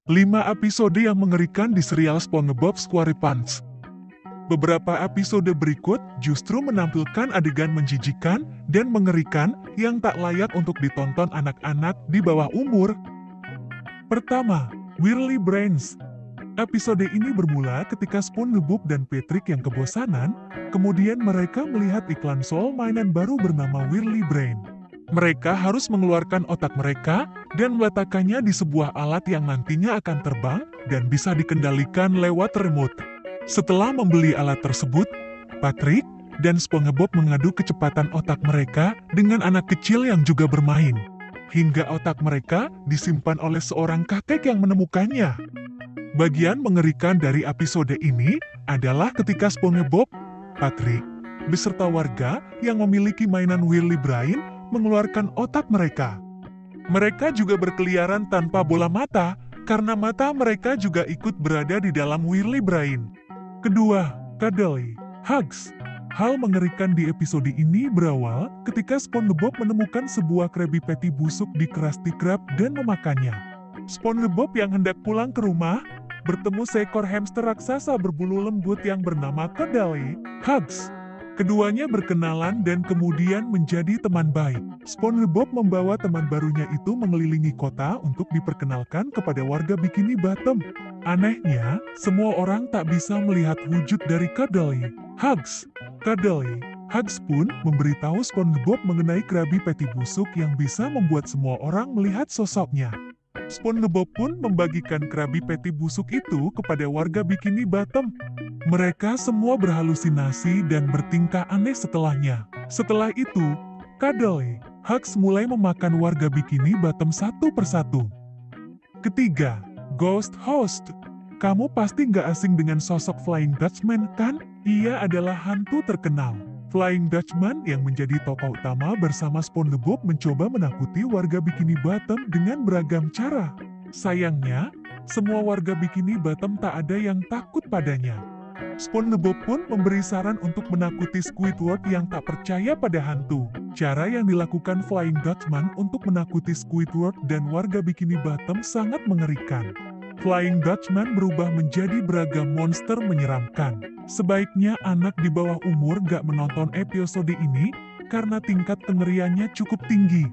5 episode yang mengerikan di serial SpongeBob SquarePants. Beberapa episode berikut justru menampilkan adegan menjijikan dan mengerikan yang tak layak untuk ditonton anak-anak di bawah umur. Pertama, Whirly Brains. Episode ini bermula ketika SpongeBob dan Patrick yang kebosanan, kemudian mereka melihat iklan soal mainan baru bernama Whirly Brain. Mereka harus mengeluarkan otak mereka dan meletakkannya di sebuah alat yang nantinya akan terbang dan bisa dikendalikan lewat remote. Setelah membeli alat tersebut, Patrick dan SpongeBob mengadu kecepatan otak mereka dengan anak kecil yang juga bermain. Hingga otak mereka disimpan oleh seorang kakek yang menemukannya. Bagian mengerikan dari episode ini adalah ketika SpongeBob, Patrick, beserta warga yang memiliki mainan Whirly Brain mengeluarkan otak mereka. Mereka juga berkeliaran tanpa bola mata, karena mata mereka juga ikut berada di dalam Whirly Brain. Kedua, Cuddly Hugs. Hal mengerikan di episode ini berawal ketika SpongeBob menemukan sebuah Krabby Patty busuk di Krusty Krab dan memakannya. SpongeBob yang hendak pulang ke rumah, bertemu seekor hamster raksasa berbulu lembut yang bernama Cuddly Hugs. Keduanya berkenalan dan kemudian menjadi teman baik. SpongeBob membawa teman barunya itu mengelilingi kota untuk diperkenalkan kepada warga Bikini Bottom. Anehnya, semua orang tak bisa melihat wujud dari Cuddly Hugs. Cuddly Hugs pun memberitahu SpongeBob mengenai Krabby Patty busuk yang bisa membuat semua orang melihat sosoknya. SpongeBob pun membagikan Krabby Patty busuk itu kepada warga Bikini Bottom. Mereka semua berhalusinasi dan bertingkah aneh setelahnya. Setelah itu, Cuddly Hugs mulai memakan warga Bikini Bottom satu persatu. Ketiga, Ghost Host. Kamu pasti nggak asing dengan sosok Flying Dutchman, kan? Ia adalah hantu terkenal. Flying Dutchman yang menjadi tokoh utama bersama SpongeBob mencoba menakuti warga Bikini Bottom dengan beragam cara. Sayangnya, semua warga Bikini Bottom tak ada yang takut padanya. SpongeBob pun memberi saran untuk menakuti Squidward yang tak percaya pada hantu. Cara yang dilakukan Flying Dutchman untuk menakuti Squidward dan warga Bikini Bottom sangat mengerikan. Flying Dutchman berubah menjadi beragam monster menyeramkan. Sebaiknya anak di bawah umur gak menonton episode ini karena tingkat kengeriannya cukup tinggi.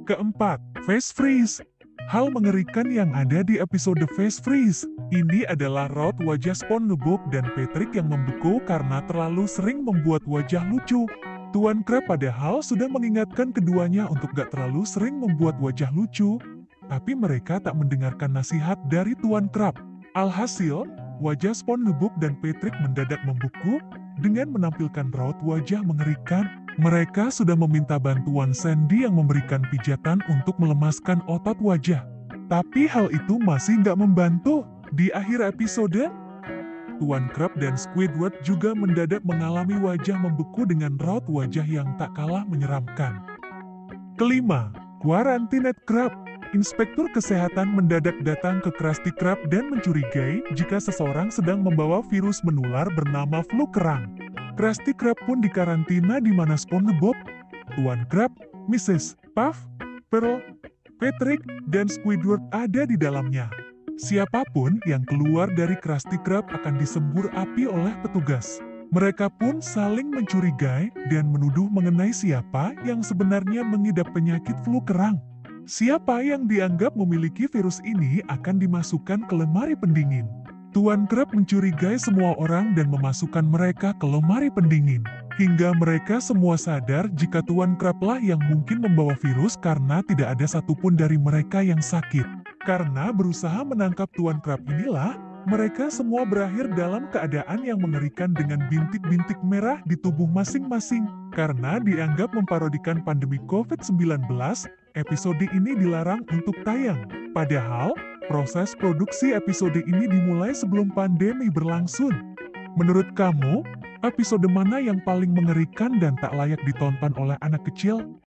Keempat, Face Freeze. Hal mengerikan yang ada di episode Face Freeze. Ini adalah raut wajah SpongeBob dan Patrick yang membeku karena terlalu sering membuat wajah lucu. Tuan Krab padahal sudah mengingatkan keduanya untuk gak terlalu sering membuat wajah lucu, tapi mereka tak mendengarkan nasihat dari Tuan Krab. Alhasil, wajah SpongeBob dan Patrick mendadak membeku dengan menampilkan raut wajah mengerikan. Mereka sudah meminta bantuan Sandy yang memberikan pijatan untuk melemaskan otot wajah. Tapi hal itu masih nggak membantu. Di akhir episode, Tuan Krab dan Squidward juga mendadak mengalami wajah membeku dengan raut wajah yang tak kalah menyeramkan. Kelima, Quarantined Crab. Inspektur kesehatan mendadak datang ke Krusty Krab dan mencurigai jika seseorang sedang membawa virus menular bernama flu kerang. Krusty Krab pun dikarantina di mana SpongeBob, Tuan Krab, Mrs. Puff, Pearl, Patrick, dan Squidward ada di dalamnya. Siapapun yang keluar dari Krusty Krab akan disembur api oleh petugas. Mereka pun saling mencurigai dan menuduh mengenai siapa yang sebenarnya mengidap penyakit flu kerang. Siapa yang dianggap memiliki virus ini akan dimasukkan ke lemari pendingin. Tuan Krab mencurigai semua orang dan memasukkan mereka ke lemari pendingin. Hingga mereka semua sadar jika Tuan Krab lah yang mungkin membawa virus karena tidak ada satupun dari mereka yang sakit. Karena berusaha menangkap Tuan Krab inilah, mereka semua berakhir dalam keadaan yang mengerikan dengan bintik-bintik merah di tubuh masing-masing. Karena dianggap memparodikan pandemi COVID-19, episode ini dilarang untuk tayang. Padahal, proses produksi episode ini dimulai sebelum pandemi berlangsung. Menurut kamu, episode mana yang paling mengerikan dan tak layak ditonton oleh anak kecil?